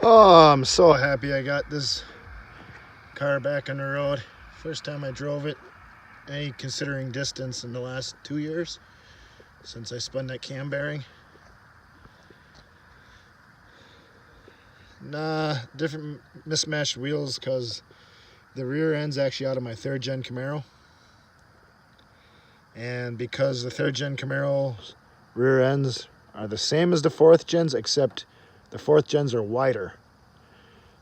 Oh, I'm so happy I got this car back on the road. First time I drove it, considering distance in the last 2 years since I spun that cam bearing. Nah, different mismatched wheels because the rear end's actually out of my 3rd gen Camaro. And because the 3rd gen Camaro rear ends are the same as the 4th gens, except the 4th gens are wider.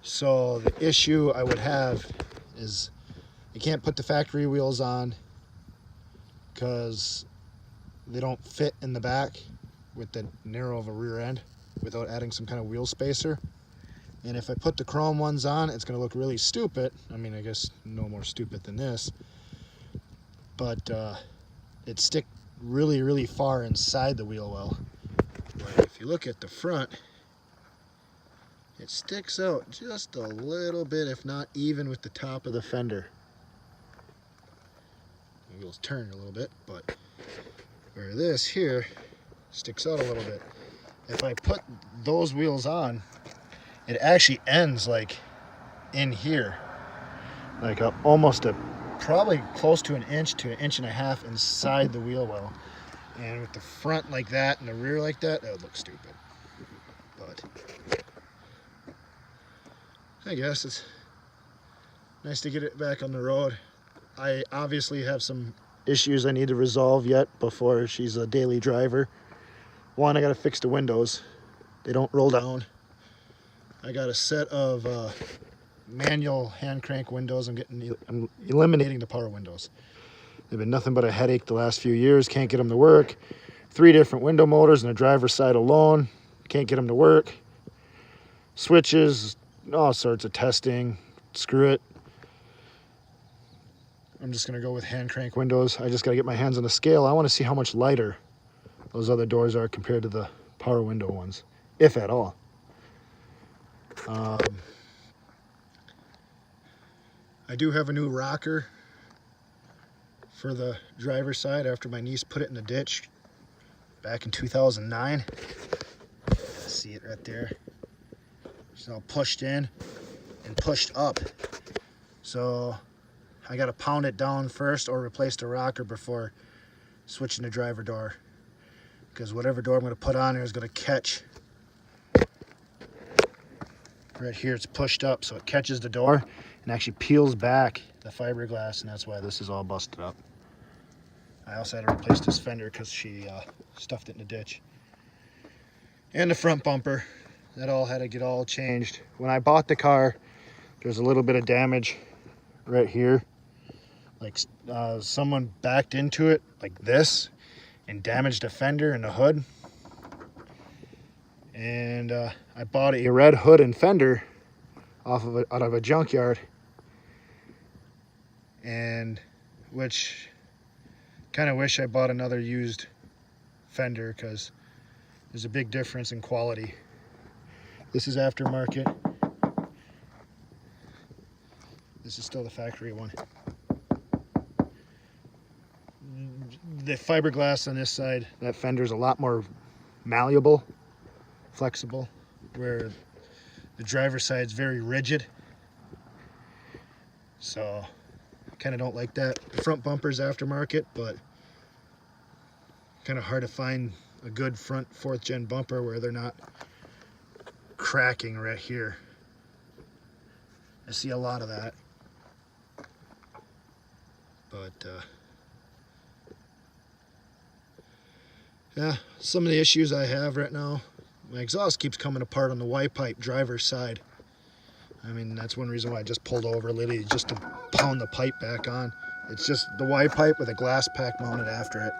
So the issue I would have is I can't put the factory wheels on because they don't fit in the back with the narrow of a rear end without adding some kind of wheel spacer. And if I put the chrome ones on, it's going to look really stupid. I mean, I guess no more stupid than this. But it stick really far inside the wheel well. But if you look at the front, it sticks out just a little bit, if not even with the top of the fender. The wheels turn a little bit, but where this here sticks out a little bit. If I put those wheels on, it actually ends like in here, like probably close to an inch to an inch and a half inside the wheel well. And with the front like that and the rear like that, that would look stupid. But I guess it's nice to get it back on the road. I obviously have some issues I need to resolve yet before she's a daily driver. One, I gotta fix the windows. They don't roll down. I got a set of manual hand crank windows. I'm eliminating the power windows. They've been nothing but a headache the last few years. Can't get them to work. 3 different window motors on the driver's side alone. Can't get them to work. Switches, all sorts of testing. Screw it. I'm just gonna go with hand crank windows. I just gotta get my hands on the scale. I wanna see how much lighter those other doors are compared to the power window ones, if at all. I do have a new rocker for the driver's side after my niece put it in the ditch back in 2009. See it right there. It's all pushed in and pushed up. So I gotta pound it down first or replace the rocker before switching the driver door. Because whatever door I'm gonna put on there is gonna catch. Right here it's pushed up so it catches the door and actually peels back the fiberglass, and that's why this is all busted up. I also had to replace this fender because she stuffed it in the ditch. And the front bumper, that all had to get all changed. When I bought the car, there's a little bit of damage right here. Like someone backed into it like this and damaged the fender and the hood. And I bought a red hood and fender out of a junkyard, and which kind of wish I bought another used fender because there's a big difference in quality. This is aftermarket. This is still the factory one. The fiberglass on this side, that fender is a lot more malleable, flexible, where the driver's side is very rigid. So I kind of don't like that. The front bumper's aftermarket, but kind of hard to find a good front 4th gen bumper where they're not cracking right here. I see a lot of that. But yeah, some of the issues I have right now, my exhaust keeps coming apart on the Y pipe driver's side. I mean, that's one reason why I just pulled over literally just to pound the pipe back on. It's just the Y pipe with a glass pack mounted after it.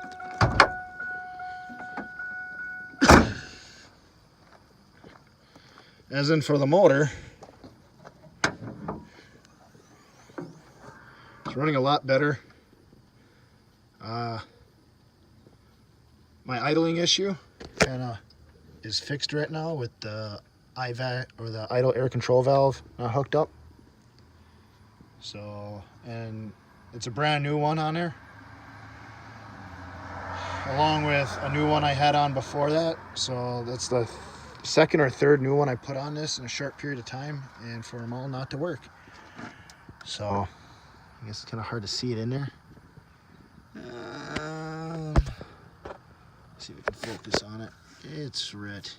As in for the motor, it's running a lot better. My idling issue kind of is fixed right now with the IVAC, or the idle air control valve, not hooked up. So, and it's a brand new one on there, along with a new one I had on before that. So that's the second or third new one I put on this in a short period of time, and for them all not to work. So I guess it's kind of hard to see it in there. See if we can focus on it. It's right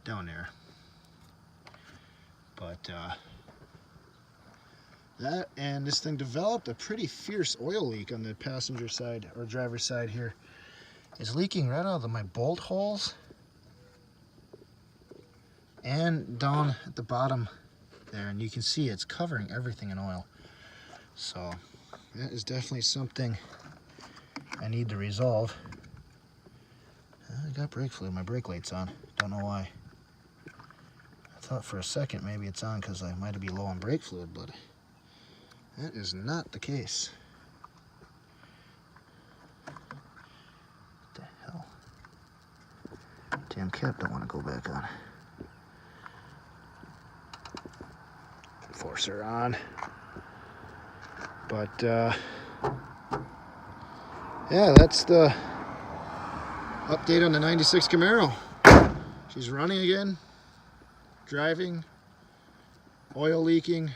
down there. But that, and this thing developed a pretty fierce oil leak on the passenger side or driver's side here. It's leaking right out of my bolt holes and down at the bottom there, and you can see it's covering everything in oil. So that is definitely something I need to resolve. I got brake fluid, my brake light's on, don't know why. I thought for a second maybe it's on because I might be low on brake fluid, but that is not the case. What the hell? Damn cap don't want to go back on. Force her on. But yeah, that's the update on the 96 Camaro. She's running again, driving, oil leaking,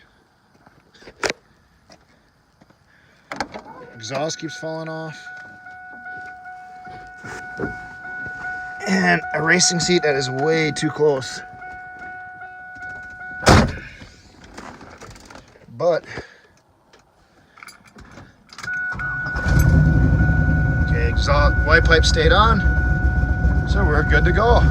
exhaust keeps falling off, and a racing seat that is way too close. But okay, exhaust white pipe stayed on, so we're good to go.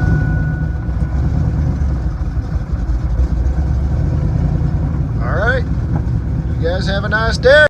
All right, you guys have a nice day.